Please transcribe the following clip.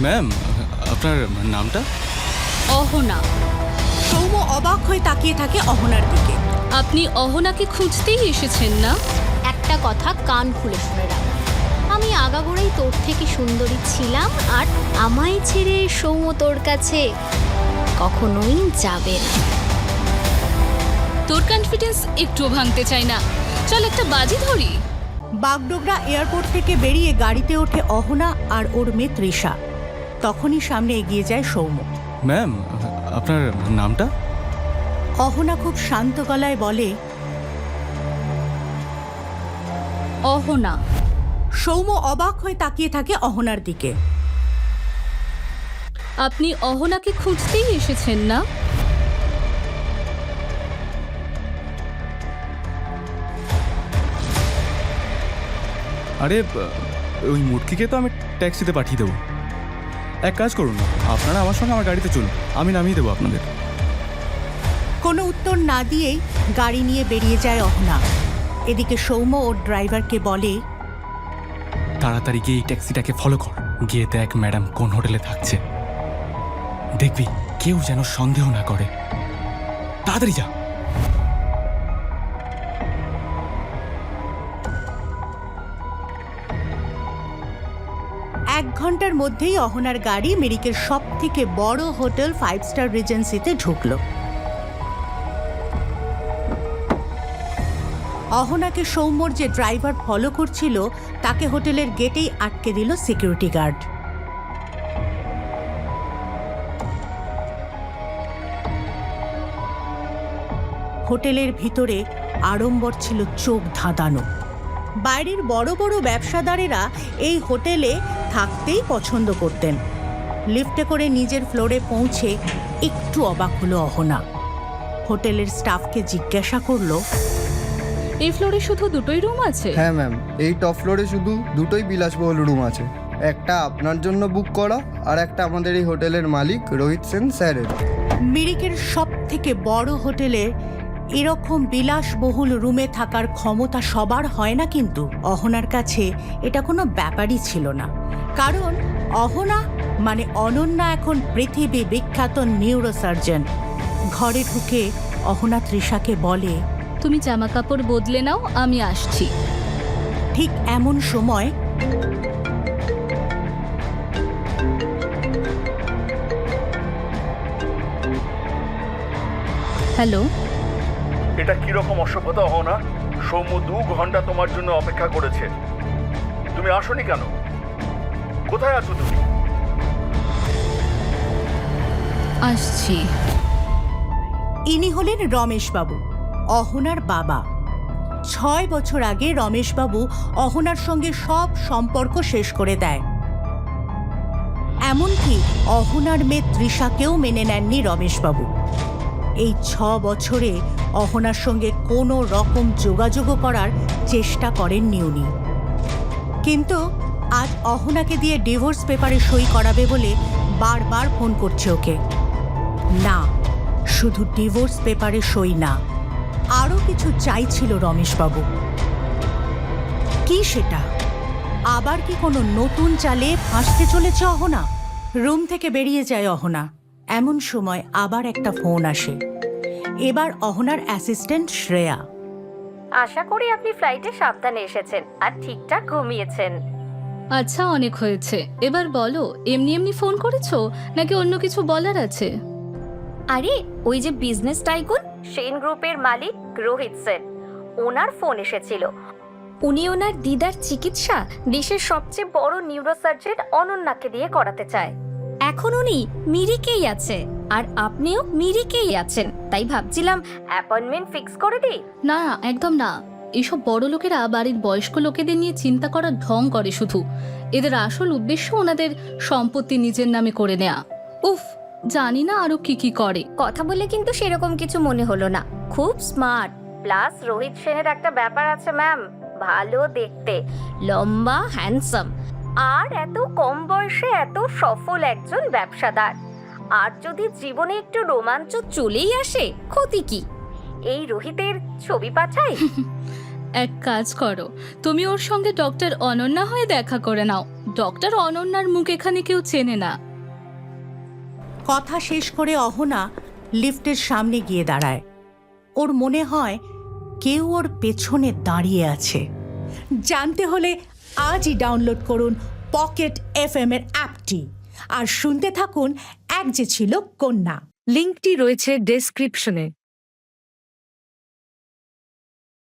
Ma'am, আপনার নামটা? অহনা। সৌম্য অবাক হয়ে তাকিয়ে থাকে অহনার দিকে। আপনি অহনাকে খুঁজতেই এসেছেন না? একটা কথা কান খুলে শুনে রাখ, আমি আগাগোড়াই তোর থেকে সুন্দরী ছিলাম, আর আমায় ছেড়ে সৌম্য তোর কাছে কখনোই যাবে না। তোর কনফিডেন্স একটুও ভাঙতে চাই না, চল একটা বাজি ধরি। বাগডোগরা এয়ারপোর্ট থেকে বেরিয়ে গাড়িতে ওঠে অহনা আর ওর মেয়ে তৃষা। তখনই সামনে এগিয়ে যায় সৌম্য। ম্যাম, আপনার নামটা? অহনা খুব শান্ত গলায় বলে। অহনা। সৌম্য অবাক হয়ে তাকিয়ে থাকে অহনার দিকে। আপনি অহনাকে খুঁজতেই এসেছেন না? আরে, ওই মূর্তিকে তো আমি ট্যাক্সিতে পাঠিয়ে দেবো। এক কাজ করুন না, আপনারা আমার সঙ্গে আমার গাড়িতে চলুন, আমি নামিয়ে দেবো আপনাদের। কোনো উত্তর না দিয়েই গাড়ি নিয়ে বেরিয়ে যায় অহনা। এদিকে সৌম্য ওর ড্রাইভারকে বলে, তাড়াতাড়ি গিয়ে এই ট্যাক্সিটাকে ফলো কর, গিয়ে দেখ ম্যাডাম কোন হোটেলে থাকছে। দেখবি কেউ যেন সন্দেহ না করে। তাড়াতাড়ি যা। এক ঘন্টার মধ্যেই অহনার গাড়ি মেরিকের সব থেকে বড় হোটেল 5 স্টার রিজেন্সিতে ঢুকল। অহনাকে সৌম্যর যে ড্রাইভার ফলো করছিল তাকে হোটেলের গেটেই আটকে দিল সিকিউরিটি গার্ড। হোটেলের ভিতরে আড়ম্বর ছিল চোখ ধাঁধানো। বাইরের বড় বড় ব্যবসাদারেরা এই হোটেলে থাকতেই পছন্দ করতেন। লিফটে করে নিজের ফ্লোরে পৌঁছে একটু অবাক হলো অহনা। হোটেলের স্টাফকে জিজ্ঞাসা করলো, এই ফ্লোরে শুধু দুটোই রুম আছে? হ্যাঁ ম্যাম, এই টপ ফ্লোরে শুধু দুটোই বিলাসবহুল রুম আছে। একটা আপনার জন্য বুক করা, আর একটা আমাদের এই হোটেলের মালিক রোহিত সেন স্যারের। মিরিকের সব থেকে বড় হোটেলে এরকম বিলাসবহুল রুমে থাকার ক্ষমতা সবার হয় না, কিন্তু অহনার কাছে এটা কোনো ব্যাপারই ছিল না। কারণ অহনা মানে অনন্যা এখন পৃথিবী বিখ্যাত নিউরোসার্জন। ঘরে ঢুকে অহনা তৃষাকে বলে, তুমি জামা কাপড় বদলে নাও, আমি আসছি। ঠিক এমন সময় হ্যালো। এটা কিরকম অসভ্যতা হও না? সৌম্য 2 ঘন্টা তোমার জন্য অপেক্ষা করেছে, তুমি আসোনি কেন? কোথায় আছো তুমি? আসছি। ইনি হলেন রমেশবাবু, অহনার বাবা। 6 বছর আগে রমেশবাবু অহনার সঙ্গে সব সম্পর্ক শেষ করে দেয়। এমনকি অহনার মেয়ে তৃষাকেও মেনে নেননি রমেশবাবু। এই 6 বছরে অহনার সঙ্গে কোনো রকম যোগাযোগও করার চেষ্টা করেননি উনি। কিন্তু আজ অহনাকে দিয়ে ডিভোর্স পেপারে সই করাবে বলে বারবার ফোন করছে ওকে। না, শুধু ডিভোর্স পেপারে সই না, আরও কিছু চাইছিল রমেশবাবু। কি সেটা? আবার কি কোনো নতুন চালে ফাঁসতে চলেছে অহনা? রুম থেকে বেরিয়ে যায় অহনা। এমন সময় আবার একটা ফোন আসে। এবার অহনার অ্যাসিস্ট্যান্ট শ্রেয়া। আশা করি আপনি ফ্লাইটে সাবধানে এসেছেন আর ঠিকঠাক ঘুমিয়েছেন। আচ্ছা, অনেক হয়েছে, এবার বলো, এমনি এমনি ফোন করেছো নাকি অন্য কিছু বলার আছে? আরে ওই যে বিজনেস টাইকুন সেন গ্রুপের মালিক রোহিত সেন, ওনার ফোন এসেছিল। উনি ওনার দিদার চিকিৎসা দেশের সবচেয়ে বড় নিউরোসার্জন অনন্যাকে দিয়ে করাতে চায়। এখন উনি মিরিকেই আছে, আর আপনিও মিরিকেই আছেন, তাই ভাবছিলাম অ্যাপয়েন্টমেন্ট ফিক্স করে দিই। না, একদম না। এইসব বড় লোকেরা বাড়ির বয়স্ক লোকেদের নিয়ে চিন্তা করার ঢং করে শুধু। এদের আসল উদ্দেশ্য ওনাদের সম্পত্তি নিজের নামে করে নেয়া। উফ, জানি না আরো কি কি করে। কথা বলে কিন্তু সেরকম কিছু মনে হলো না, খুব স্মার্ট। প্লাস রোহিত সেনের একটা ব্যাপার আছে ম্যাম, ভালো দেখতে, লম্বা, হ্যান্ডসাম, আর এত কম বয়সে এত সফল একজন ব্যবসাদার। আর যদি জীবনে একটু রোমাঞ্চ চলেই আসে, ক্ষতি কি? এই রোহিতের ছবি পাঠাই। এক কাজ করো, তুমি ওর সঙ্গে ডক্টর অনন্যা হয়ে দেখা করে নাও। ডক্টর অনন্যার মুখ এখানে কেউ চেনে না। কথা শেষ করে অহনা লিফটের সামনে গিয়ে দাঁড়ায়। ওর মনে হয় কেউ ওর পেছনে দাঁড়িয়ে আছে। জানতে হলে আজই ডাউনলোড করুন পকেট FM এর অ্যাপটি আর শুনতে থাকুন এক যে ছিল কন্যা। লিঙ্কটি রয়েছে ডেসক্রিপশনে।